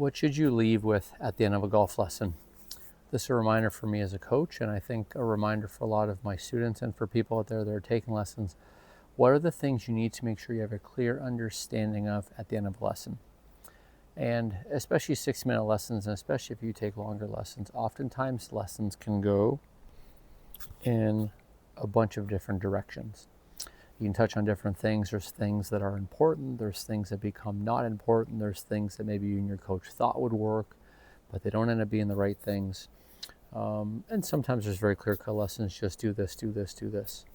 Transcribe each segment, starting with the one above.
What should you leave with at the end of a golf lesson? This is a reminder for me as a coach, and I think a reminder for a lot of my students and for people out there that are taking lessons. What are the things you need to make sure you have a clear understanding of at the end of a lesson? And especially 6-minute lessons, and especially if you take longer lessons, oftentimes lessons can go in a bunch of different directions. You can touch on different things. There's things that are important. There's things that become not important. There's things that maybe you and your coach thought would work, but they don't end up being the right things. And sometimes there's very clear-cut lessons, just do this, do this, do this.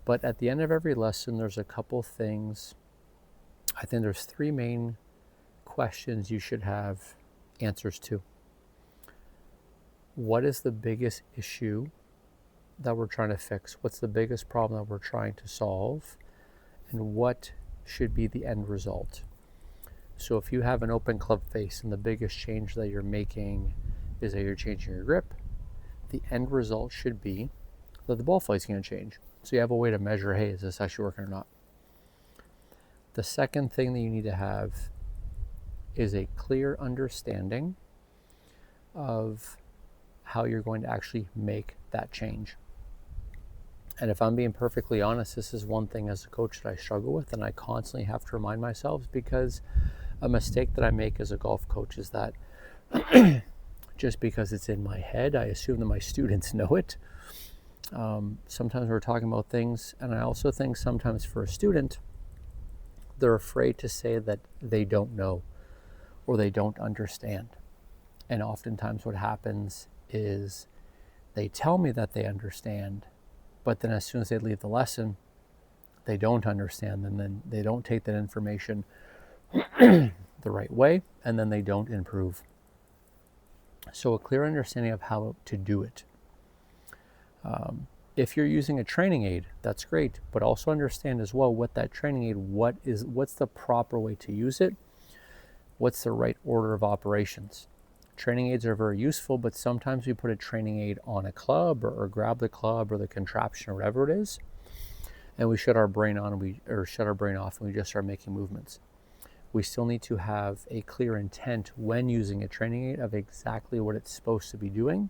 But at the end of every lesson, there's a couple things. I think there's 3 main questions you should have answers to. What is the biggest issue that we're trying to fix? What's the biggest problem that we're trying to solve? And what should be the end result? So if you have an open club face and the biggest change that you're making is that you're changing your grip, the end result should be that the ball flight's going to change. So you have a way to measure, hey, is this actually working or not? The second thing that you need to have is a clear understanding of how you're going to actually make that change. And if I'm being perfectly honest, this is one thing as a coach that I struggle with, and I constantly have to remind myself, because a mistake that I make as a golf coach is that just because it's in my head, I assume that my students know it. Sometimes we're talking about things, and I also think sometimes for a student, they're afraid to say that they don't know or they don't understand. And oftentimes what happens is they tell me that they understand, but then as soon as they leave the lesson, they don't understand, and then they don't take that information the right way, and then they don't improve. So a clear understanding of how to do it. If you're using a training aid, that's great, but also understand as well what that training aid, what's the proper way to use it? What's the right order of operations? Training aids are very useful, but sometimes we put a training aid on a club or grab the club or the contraption or whatever it is, and we shut our brain on or shut our brain off and we just start making movements. We still need to have a clear intent when using a training aid of exactly what it's supposed to be doing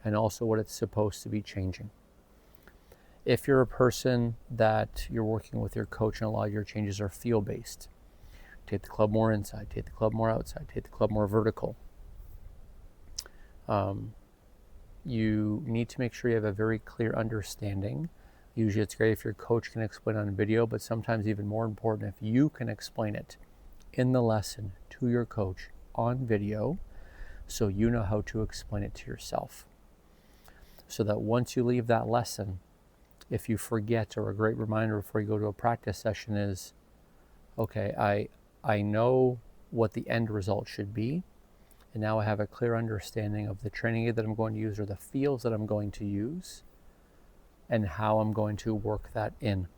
and also what it's supposed to be changing. If you're a person that you're working with your coach and a lot of your changes are feel-based, take the club more inside, take the club more outside, take the club more vertical. You need to make sure you have a very clear understanding. Usually it's great if your coach can explain on video, but sometimes even more important if you can explain it in the lesson to your coach on video so you know how to explain it to yourself. So that once you leave that lesson, if you forget, or a great reminder before you go to a practice session is, okay, I know what the end result should be, and now I have a clear understanding of the training aid that I'm going to use or the feels that I'm going to use and how I'm going to work that in.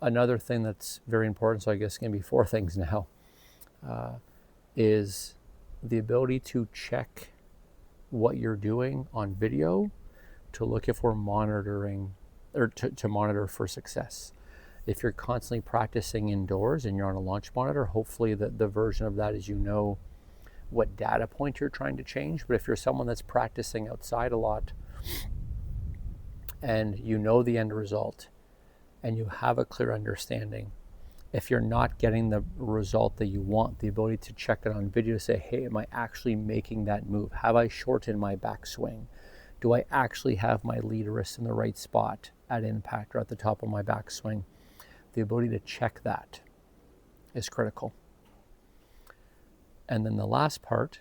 Another thing that's very important, so I guess it's going to be 4 things now, is the ability to check what you're doing on video to look if we're monitoring or to monitor for success. If you're constantly practicing indoors and you're on a launch monitor, hopefully the version of that is you know what data point you're trying to change. But if you're someone that's practicing outside a lot and you know the end result and you have a clear understanding, if you're not getting the result that you want, the ability to check it on video to say, hey, am I actually making that move? Have I shortened my backswing? Do I actually have my lead wrist in the right spot at impact or at the top of my backswing? The ability to check that is critical. And then the last part,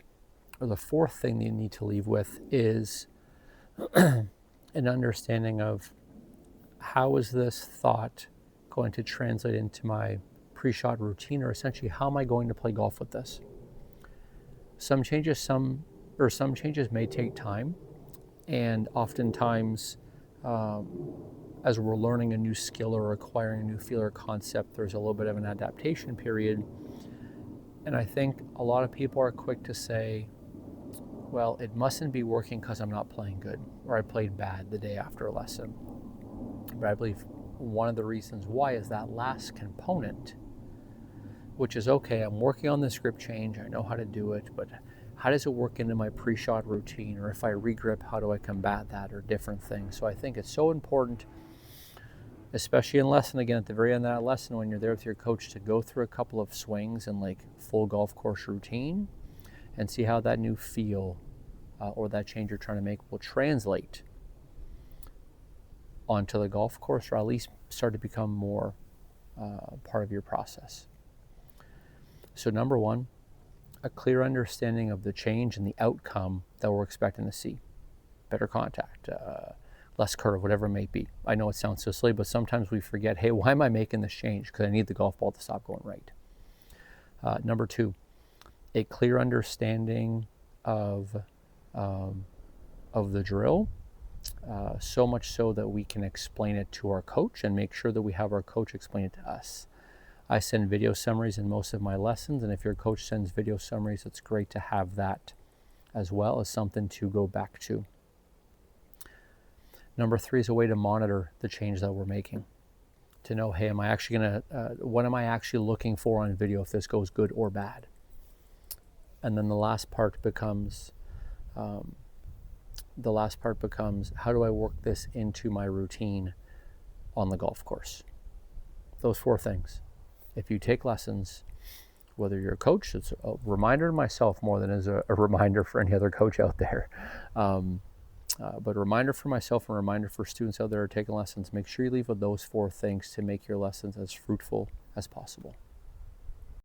or the 4th thing that you need to leave with, is an understanding of how is this thought going to translate into my pre-shot routine, or essentially how am I going to play golf with this? Some changes may take time, and oftentimes as we're learning a new skill or acquiring a new feel or concept, there's a little bit of an adaptation period. And I think a lot of people are quick to say, well, it mustn't be working because I'm not playing good, or I played bad the day after a lesson. But I believe one of the reasons why is that last component which is okay. I'm working on this grip change. I know how to do it, but how does it work into my pre-shot routine? Or if I regrip, how do I combat that, or different things? So I think it's so important, especially in lesson, again, at the very end of that lesson, when you're there with your coach, to go through a couple of swings and like full golf course routine and see how that new feel or that change you're trying to make will translate onto the golf course, or at least start to become more part of your process. So number one, a clear understanding of the change and the outcome that we're expecting to see. Better contact, less curve, whatever it may be. I know it sounds so silly, but sometimes we forget, hey, why am I making this change? Because I need the golf ball to stop going right. Number two, a clear understanding of the drill, so much so that we can explain it to our coach and make sure that we have our coach explain it to us. I send video summaries in most of my lessons, and if your coach sends video summaries, it's great to have that as well as something to go back to. Number three is a way to monitor the change that we're making. To know, hey, am I actually what am I actually looking for on video, if this goes good or bad? And then the last part becomes, how do I work this into my routine on the golf course? Those four things. If you take lessons, whether you're a coach, it's a reminder to myself more than is a reminder for any other coach out there. But a reminder for myself and a reminder for students out there who are taking lessons. Make sure you leave with those four things to make your lessons as fruitful as possible.